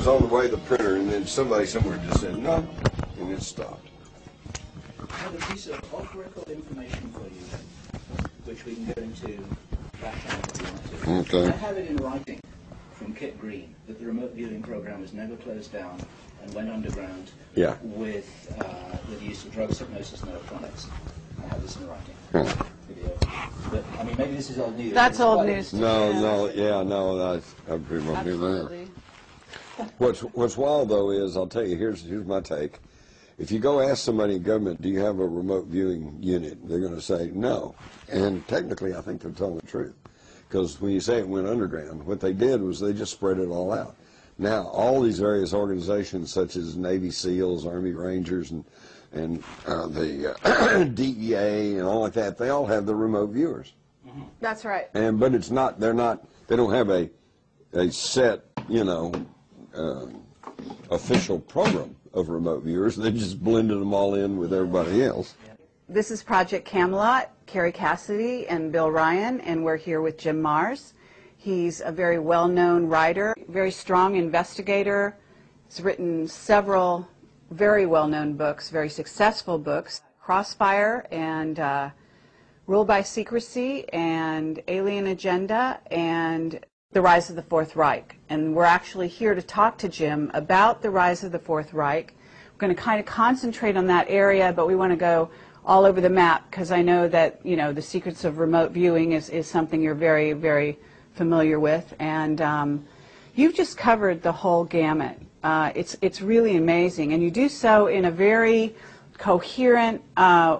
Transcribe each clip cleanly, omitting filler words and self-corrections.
was on the way to the printer, and then somebody somewhere just said no, and it stopped. I have a piece of off-record information for you, which we can go into background if you want to. Okay. I have it in writing from Kit Green that the remote viewing program was never closed down and went underground with the use of drugs, hypnosis, and electronics. I have this in writing. Video. But, I mean, maybe this is old news. That's old news. No, I pretty much knew that. What's wild, though, is, I'll tell you, here's my take. If you go ask somebody in government, do you have a remote viewing unit, they're going to say no. And technically, I think they're telling the truth. Because when you say it went underground, what they did was they just spread it all out. Now, all these various organizations, such as Navy SEALs, Army Rangers, and the DEA and all like that, they all have the remote viewers. That's right. But it's not. They don't have a set, official program of remote viewers. They just blended them all in with everybody else. This is Project Camelot, Carrie Cassidy and Bill Ryan, and we're here with Jim Marrs. He's a very well-known writer, very strong investigator. He's written several very well-known books, very successful books, Crossfire and Rule by Secrecy and Alien Agenda and The Rise of the Fourth Reich. And we're actually here to talk to Jim about the rise of the Fourth Reich. We're going to kind of concentrate on that area, but we want to go all over the map because I know that, the secrets of remote viewing is something you're very, very familiar with. And you've just covered the whole gamut. It's really amazing, and you do so in a very coherent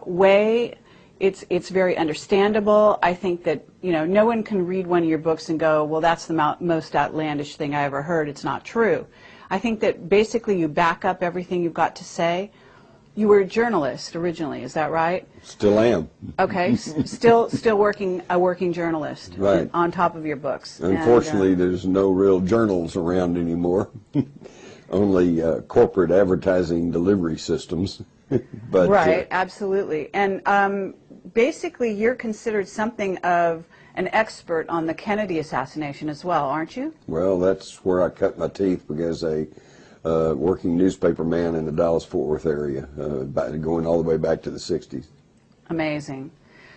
way. It's very understandable. I think that no one can read one of your books and go, well, that's the most outlandish thing I ever heard. It's not true. I think that basically you back up everything you've got to say. You were a journalist originally, is that right? Still am. Okay, still a working journalist. Right. On top of your books. Unfortunately, there's no real journals around anymore. Only corporate advertising delivery systems. But, right, absolutely. And basically, you're considered something of an expert on the Kennedy assassination as well, aren't you? Well, that's where I cut my teeth because a working newspaper man in the Dallas-Fort Worth area, going all the way back to the 60s. Amazing.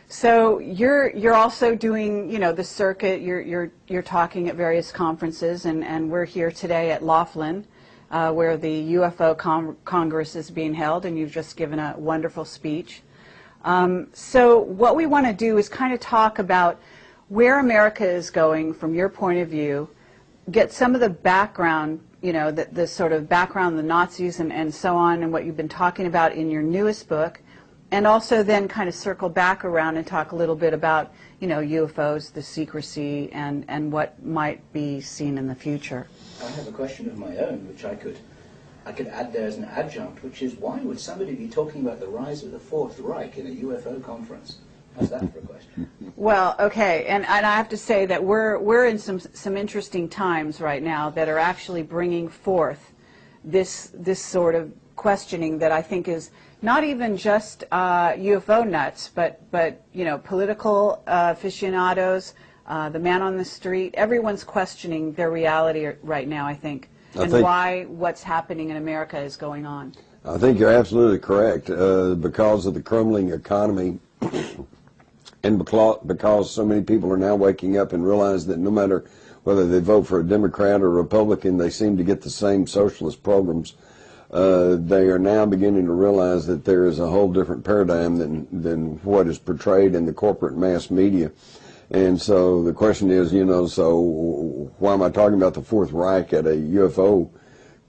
So you're also doing the circuit. You're talking at various conferences, and we're here today at Laughlin, where the UFO Congress is being held, and you've just given a wonderful speech. So what we want to do is kind of talk about where America is going from your point of view, get some of the background, the sort of background, the Nazis and so on, and what you've been talking about in your newest book, and also then kind of circle back around and talk a little bit about, UFOs, the secrecy, and what might be seen in the future. I have a question of my own, which I could add there as an adjunct, which is why would somebody be talking about the rise of the Fourth Reich in a UFO conference? How's that for a question? Well, okay, and I have to say that we're in some interesting times right now that are actually bringing forth this sort of questioning that I think is not even just UFO nuts, but political aficionados, the man on the street. Everyone's questioning their reality right now, I think, and why what's happening in America is going on. I think you're absolutely correct. Because of the crumbling economy, and because so many people are now waking up and realize that no matter whether they vote for a Democrat or Republican, they seem to get the same socialist programs. They are now beginning to realize that there is a whole different paradigm than what is portrayed in the corporate mass media. And so the question is, so why am I talking about the Fourth Reich at a UFO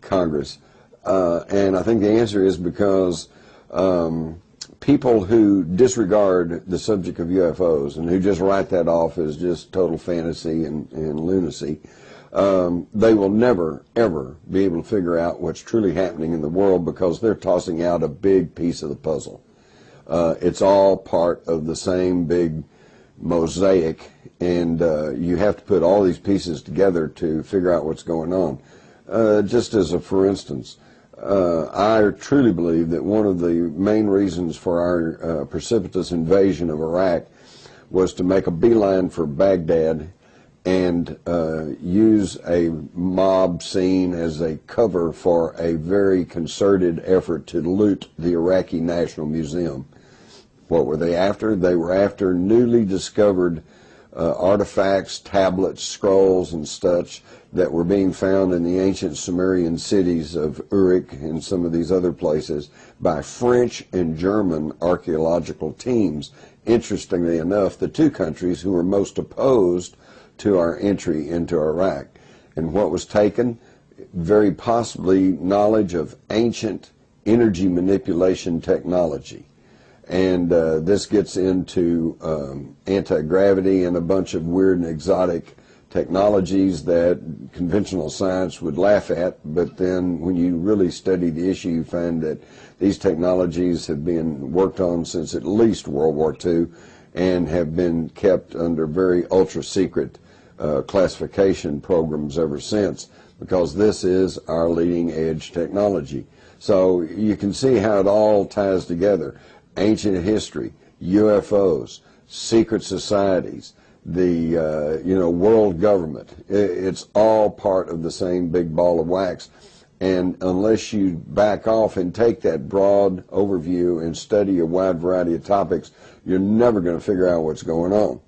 Congress? And I think the answer is because people who disregard the subject of UFOs and who just write that off as just total fantasy and lunacy, they will never, ever be able to figure out what's truly happening in the world because they're tossing out a big piece of the puzzle. It's all part of the same big mosaic, and you have to put all these pieces together to figure out what's going on. Just as a for instance, I truly believe that one of the main reasons for our precipitous invasion of Iraq was to make a beeline for Baghdad and use a mob scene as a cover for a very concerted effort to loot the Iraqi National Museum. What were they after? They were after newly discovered artifacts, tablets, scrolls, and such that were being found in the ancient Sumerian cities of Uruk and some of these other places by French and German archaeological teams. Interestingly enough, the two countries who were most opposed to our entry into Iraq. And what was taken? Very possibly knowledge of ancient energy manipulation technology. And this gets into anti-gravity and a bunch of weird and exotic technologies that conventional science would laugh at, but then when you really study the issue, you find that these technologies have been worked on since at least World War II and have been kept under very ultra-secret classification programs ever since, because this is our leading edge technology. So you can see how it all ties together. Ancient history, UFOs, secret societies, the world government. It's all part of the same big ball of wax. And unless you back off and take that broad overview and study a wide variety of topics, you're never going to figure out what's going on.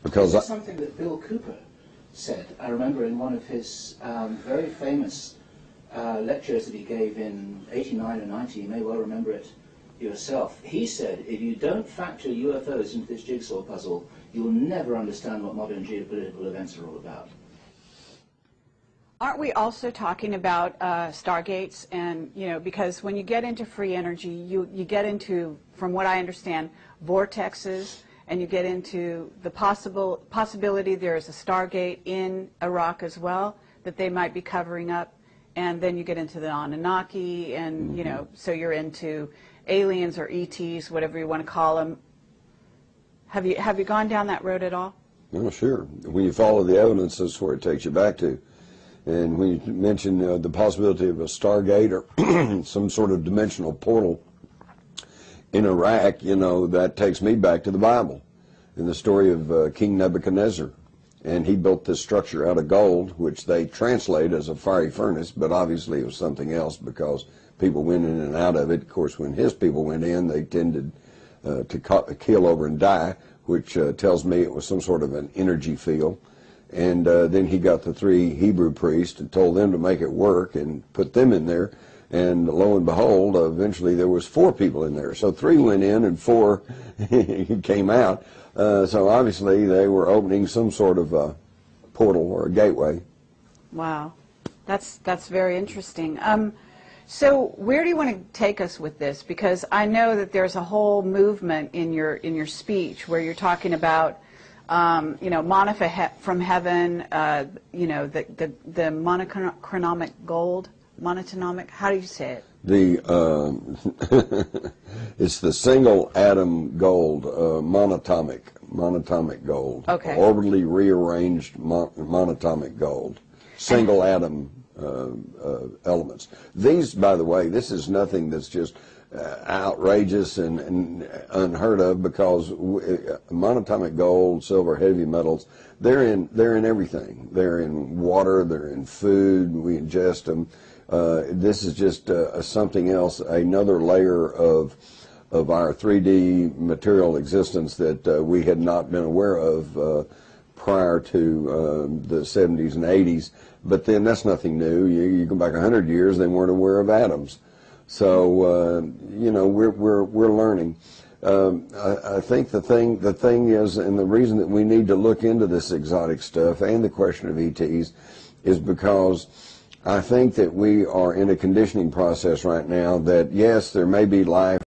Because this is something that Bill Cooper said. I remember in one of his very famous lectures that he gave in '89 or '90, you may well remember it yourself. He said, if you don't factor UFOs into this jigsaw puzzle, you'll never understand what modern geopolitical events are all about. Aren't we also talking about stargates? And, because when you get into free energy, you get into, from what I understand, vortexes, and you get into the possibility there is a stargate in Iraq as well that they might be covering up. And then you get into the Anunnaki, and, so you're into aliens or ETs, whatever you want to call them. Have you gone down that road at all? Well, sure. When you follow the evidence, that's where it takes you back to. And when you mention the possibility of a stargate or some sort of dimensional portal in Iraq, that takes me back to the Bible and the story of King Nebuchadnezzar. And he built this structure out of gold, which they translate as a fiery furnace, but obviously it was something else because people went in and out of it. Of course, when his people went in, they tended to keel over and die, which tells me it was some sort of an energy field. And then he got the 3 Hebrew priests and told them to make it work and put them in there. And lo and behold, eventually there was 4 people in there. So 3 went in and 4 came out. So obviously they were opening some sort of a portal or a gateway. Wow, that's very interesting. So where do you want to take us with this? Because I know that there's a whole movement in your speech where you're talking about manna from heaven, the monochronic gold, monatomic. How do you say it? It's the single atom gold, monatomic gold. Okay. Orbitally rearranged monatomic gold, single atom elements. These, by the way, this is nothing that's just outrageous and unheard of, because monatomic gold, silver, heavy metals, they're in everything. They're in water, they're in food, we ingest them. This is just something else, another layer of our 3D material existence that we had not been aware of prior to the 70s and 80s. But then that's nothing new. You go back 100 years, they weren't aware of atoms. So we're learning. I think the thing is, and the reason that we need to look into this exotic stuff and the question of ETs is because I think that we are in a conditioning process right now that, yes, there may be life